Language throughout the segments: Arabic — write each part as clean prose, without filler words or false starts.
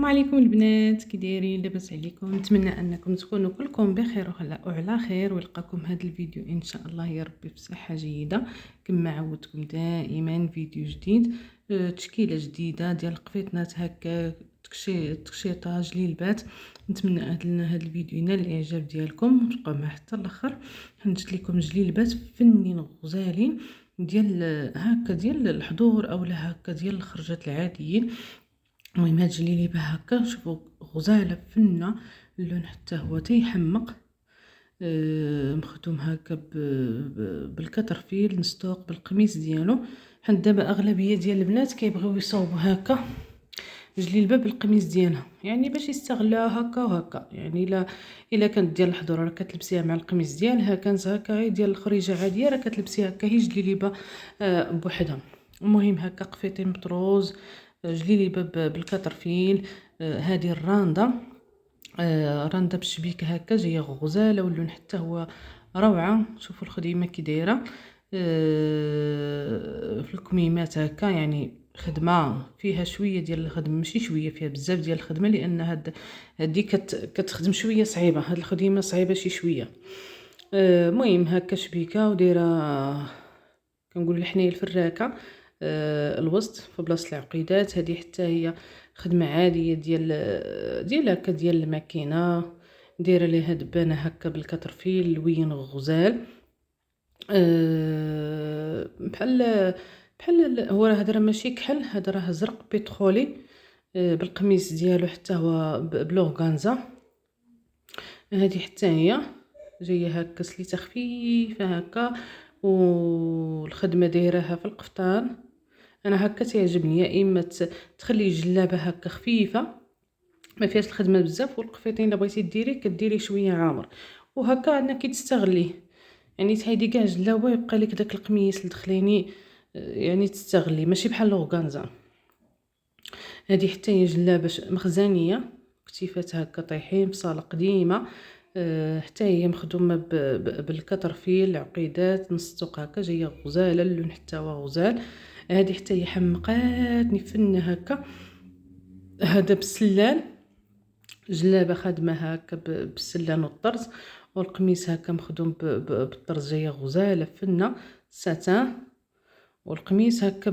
السلام عليكم البنات، كي دايرين؟ لاباس عليكم؟ نتمنى انكم تكونوا كلكم بخير وعلى خير، ويلقاكم هذا الفيديو ان شاء الله يا ربي بصحه جيده. كما عودتكم دائما فيديو جديد، تشكيله جديده ديال القفيطنات هكا، تكشيطه جليلبات. نتمنى هذا الفيديو ينال الاعجاب ديالكم وتبقاو معاه حتى الاخر. حنجت لكم جليلبات فنين غزالين ديال هكا ديال الحضور اولا هكا ديال الخرجات العاديين. المهم هاد الجليليبه هكا شوفوا غزاله فنه، اللون حتى هو تيحمق. مخدوم هكا بالكترفيل نستوق بالقميص ديالو. حنا دابا اغلبيه ديال البنات كيبغيو يصاوبوا هكا جليلبه بالقميص ديالها، يعني باش يستغلوها هكا وهكا. يعني الا كانت ديال الحضور راه كتلبسيها مع القميص ديالها، كانت هكا غير ديال الخريجه عاديه راه كتلبسيها هكا هي جليليبه بوحدها. المهم هكا قفيطين مطروز، جليليبه بالكترفيل. هذه الرانده، رانده بالشبيكه هكا جايه غزاله، واللون حتى هو روعه. شوفوا الخديمه كي دايره في الكميمات هكا، يعني خدمه فيها شويه ديال الخدمه، ماشي شويه، فيها بزاف ديال الخدمه، لان هادي كتخدم شويه صعيبه. هاد الخديمه صعيبه شي شويه. المهم هكا شبيكه ودايره كنقول لحنايا الفراكه الوسط في بلاصه العقيدات. هذه حتى هي خدمه عاديه ديال هكا ديال الماكينه، دايره ليها دبانه هكا بالكترفيل لوين غزال. بحال هو هذا راه ماشي كحل، هذا راه زرق بترولي. بالقميص ديالو حتى هو بلورغانزا. هذه حتى هي جايه هكا سليته خفيفه هكا، والخدمه دايراها في القفطان. انا هكا تعجبني، يا اما تخلي جلابه هكا خفيفه ما فيهاش الخدمه بزاف، والقفيطين الا بغيتي ديري كديري شويه عامر، وهكا عندنا كي تستغليه. يعني تحيدي كاع جلابه ويبقى لك داك القميص الدخليني، يعني تستغلي ماشي بحال لوغانزا. هذه حتى هي جلابه مخزانيه، كتيفات هكا طايحين بصاله قديمه. حتى هي مخدومه بالكترفيل عقيدات نص هكا، جايه غزاله، اللون حتى هو غزال. هذه حتى هي حمقاتني فنه هكا. هذا بالسلال، جلابه خادمه هكا بالسلان والطرز، والقميص هكا مخدوم بالطرز، جايه غزاله فنه ساتان. والقميص هكا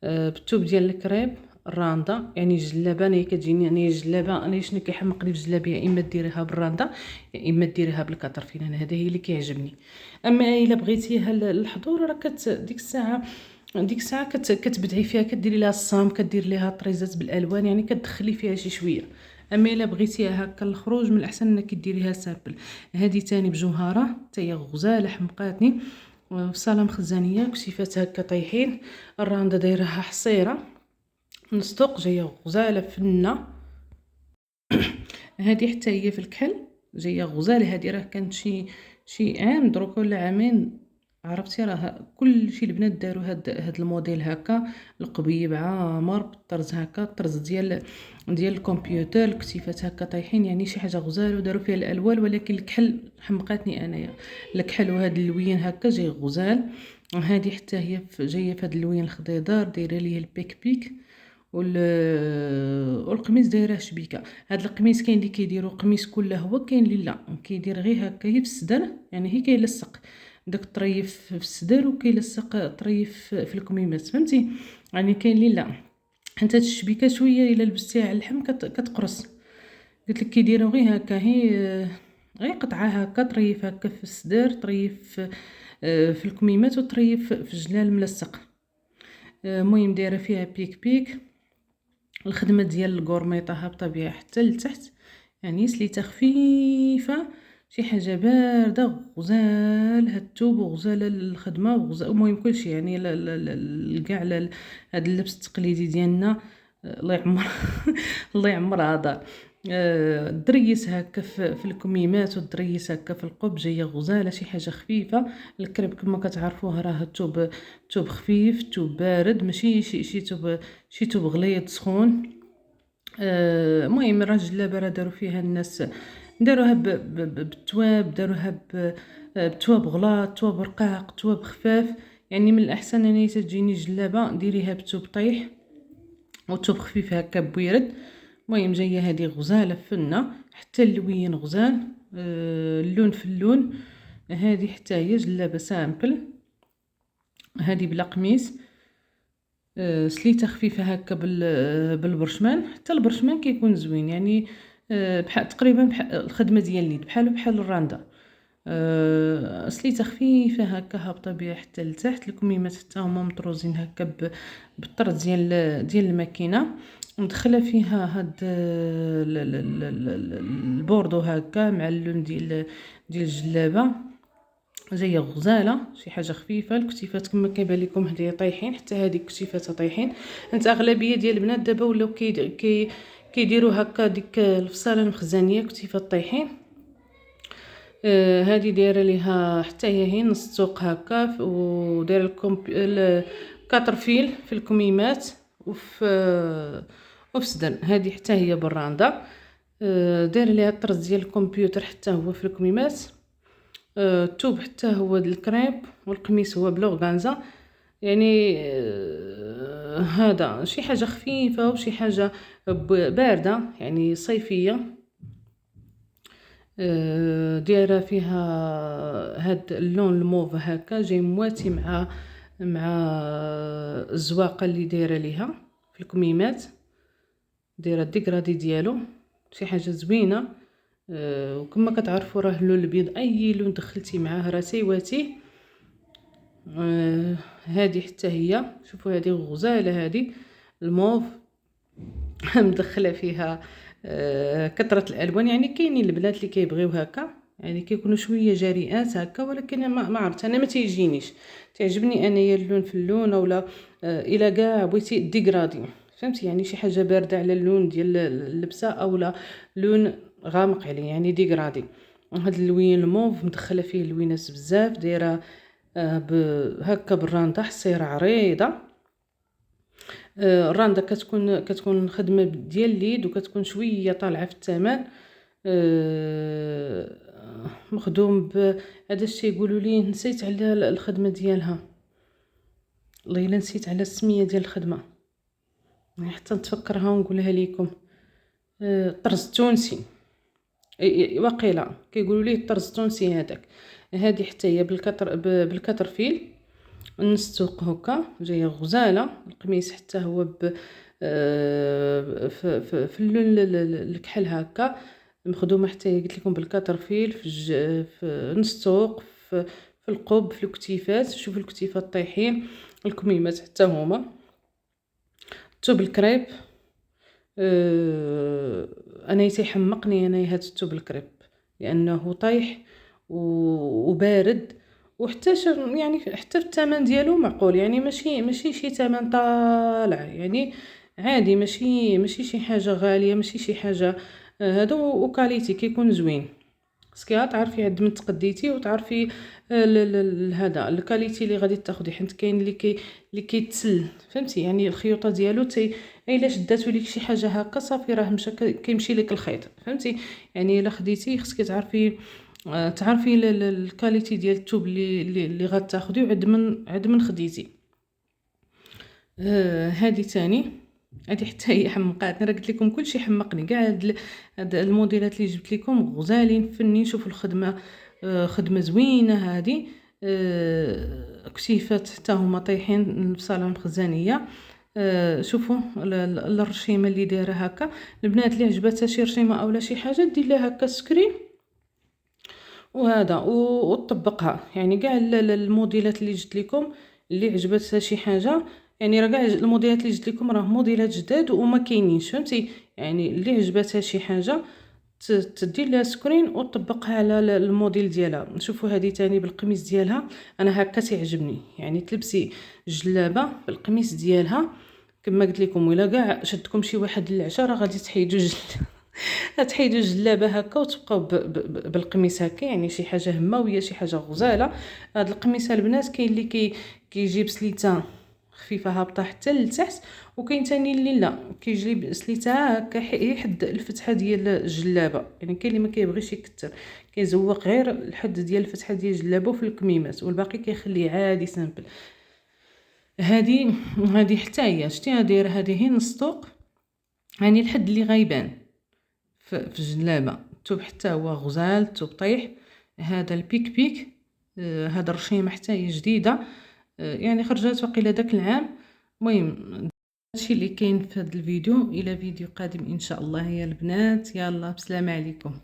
بالثوب ديال الكريب الرانده. يعني جلابه انا كتجيني انا جلابه، انا شنو كيحمقني في الجلابيه، يا اما ديريها بالرانده يا اما ديريها بالكترفيل. انا هذا هي اللي كيعجبني. اما الا بغيتيها للحضور راه ديك الساعه كتبدعي فيها، كديري لها الصام، كدير لها طريزات بالالوان، يعني كتدخلي فيها شي شويه. اما الا بغيتيها هكا الخروج من الاحسن انك ديريها سامبل. هذه تاني بجوهره حتى هي غزاله حمقاتني، وصاله مخزانيه، كشيفات هكا طايحين. الرانده دايرها حصيره نصدق، جايه غزاله فنه. هذه حتى هي في الكحل جايه غزاله. هذه راه كانت شي عام دروك ولا عامين، عرفتي راه كل شي البنات داروا هاد الموديل هكا، القبيب عامر بالطرز هكا، الطرز ديال الكمبيوتر، الكتيفات هكا طايحين، يعني شي حاجه غزاله، وداروا فيها الالوان. ولكن الكحل حمقاتني انايا، الكحل وهاد اللوين هكا جاي غزال. هذه حتى هي جايه في هاد اللوين الخضيضار، دايره ليه البيك بيك، والقميص دايره شبيكه. هاد القميص كاين اللي كيديروا قميص كله هو، كاين اللي لا كيدير غير هكا هي في الصدر، يعني هي كيلصق داك الطريف في الصدر وكيلصق طريف في الكميمات، فهمتي؟ يعني كاين اللي لا، حتى الشبيكه شويه الا لبستيها على اللحم كتقرص. قلت لك كيديروا غير هكا، هي غير قطعه هكا، طريف هكا في الصدر، طريف في الكميمات، وطريف في الجلال ملصق. المهم دايره فيها بيك بيك. الخدمه ديال الكورميطه هابطه بها حتى لتحت، يعني سليته خفيفه، شي حاجه بارده غزال. هاد الثوب وغزال الخدمه وغزال، المهم كلشي يعني كاع هاد اللبس التقليدي ديالنا. الله يعمر الله يعمر هذا. الدريس هكا في الكميمات، والدريس هكا في القب، جايه غزاله، شي حاجه خفيفه. الكريب كما كتعرفوه راه توب خفيف، توب بارد، ماشي شي توب غليظ سخون. المهم راه الجلابه راه داروا فيها الناس، داروها بالتواب، داروها بتواب غلاط، تواب رقاق، تواب خفاف. يعني من الاحسن ان تجيني جلابه ديريها بتوب طيح، وتوب خفيف هكا بويرد. المهم جايه هذه غزاله فنه، حتى اللوين غزال، اللون في اللون. هذه حتى هي جلابه سامبل، هذه بلا قميص، سليته خفيفه هكا بالبرشمان. حتى البرشمان كيكون زوين يعني، بحال تقريبا بحال الخدمه ديال اليد، بحال الراندا. سليته خفيفه هكا هابطه بها حتى لتحت. الكميمات حتى هما مطروزين هكا بالطرز ديال الماكينه. مدخله فيها هاد البوردو هكا مع اللون ديال الجلابه. جايه غزاله، شي حاجه خفيفه. الكتيفات كما كيبان لكم هدايا طايحين، حتى هذه كتيفاتها طايحين. انت اغلبيه ديال البنات دابا ولاو كيديروا هكا ديك الفصاله المخزنيه كتيفات طايحين. هذه دايره ليها حتى هي نص سوق هكا، ودايره الكاترفيل في الكميمات وفي سدن. هذه حتى هي براندا، دايره ليها الطرز ديال الكمبيوتر حتى هو في الكميمات. الثوب حتى هو الكريب، والقميص هو بلوغانزا. يعني هذا شي حاجه خفيفه وشي حاجه بارده يعني صيفيه. دايره فيها هاد اللون الموف هكا جاي مواتي مع الزواقه اللي دايره ليها في الكميمات. دايره الديكرادي ديالو، شي حاجه زوينه. وكما كتعرفوا راه اللون البيض اي لون دخلتي معاه راه تيواتي. هذه حتى هي، شوفوا هذه غزاله، هذه الموف مدخله فيها كثره الالوان. يعني كاينين البنات اللي كيبغيو هكا، يعني كيكونوا شويه جريئات هكا، ولكن ما عرفت انا ما تيجينيش. تعجبني انايا اللون في اللون، ولا الى كاع بغيتي ديغرادي، فهمتي؟ يعني شي حاجه بارده على اللون ديال اللبسه، اولا لون غامق عليه يعني ديغرادي. هاد اللوين الموف مدخله فيه اللوينات بزاف، دايره هكا بالراندا حصيره عريضه. الراندا كتكون خدمه ديال اليد، وكتكون شويه طالعه في الثمن. مخدوم هذا الشيء يقولوا لي، نسيت على الخدمه ديالها، والله الا نسيت على السميه ديال الخدمه، حتى نتفكرها ونقولها لكم. طرز تونسي وقيله كيقولوا ليه الطرز التونسي هذاك. هذه حتى هي بالكترفيل نستوق هكا، جايه غزاله. القميص حتى هو في اللون الكحل هكا، مخدومه حتى قلت لكم بالكترفيل في نستوق في القب في الكتيفات. شوفوا الكتيفات طايحين، الكميمات حتى هما. الثوب الكريب، انا تيحمقني انا هاد الثوب الكريب، لانه طايح وبارد، وحتى يعني حتى الثمن ديالو معقول، يعني ماشي شي ثمن طالع، يعني عادي، ماشي شي حاجه غاليه، ماشي شي حاجه. هادو وكاليتي كيكون زوين، باسكو تعرفي عند من تقديتي وتعرفي هذا الكاليتي اللي غادي تاخدي، حيت كاين اللي كيتسل، فهمتي؟ يعني الخيوطه ديالو الا شداتو ليك شي حاجه هكا صافي راه مشى كيمشي لك الخيط، فهمتي؟ يعني الا خديتي خصك تعرفي الكاليتي ديال الثوب اللي غتاخدي، وعد من خديتي. هذه تاني، هذه حتى هي حمقاتني، راه قلت لكم كلشي حمقني كاع. هاد الموديلات اللي جبت لكم غزالين فنين. شوفوا الخدمه، خدمه زوينه هذه. كتيفات حتى هما طايحين البصاله المخزنيه. شوفوا الرشيمه اللي دايره هكا. البنات اللي عجبتها شي رشيمه اولا شي حاجه دير لها هكا سكرين وهذا وتطبقها. يعني كاع الموديلات اللي جبت لكم اللي عجبتها شي حاجه، يعني راه كاع الموديلات اللي جبت لكم راه موديلات جداد وما كاينينش، فهمتي؟ يعني اللي عجبتها شي حاجه تدير لها سكرين وتطبقها على الموديل ديالها. نشوفوا هذه تاني بالقميص ديالها، انا هكا تعجبني، يعني تلبسي جلابه بالقميص ديالها كما قلت لكم. ولا كاع شدكم شي واحد للعشاء راه غادي تحيدوا جلابه هكا وتبقاو بالقميص هكا، يعني شي حاجه هماويه، شي حاجه غزاله. هاد القميص البنات كاين اللي كيجيب سليته خفيفه هابطه حتى لتحت، وكاين تاني اللي لا كيجيب سليته هكا يحد الفتحه ديال الجلابه. يعني كاين اللي ما كيبغيش يكثر، كيزوق غير الحد ديال الفتحه ديال الجلابه في الكميمات، والباقي كيخليه عادي سامبل. هادي حتى هي شتيها دايره، هادي هي نص طوق، يعني الحد اللي غيبان في الجلابه. الثوب حتى هو غزال، الثوب طيح. هذا البيك بيك، هذا الرشيمه حتى هي جديده، يعني خرجت وقيله داك العام. المهم هادشي اللي كاين في هذا الفيديو. الى فيديو قادم ان شاء الله يا البنات، يلا بسلام عليكم.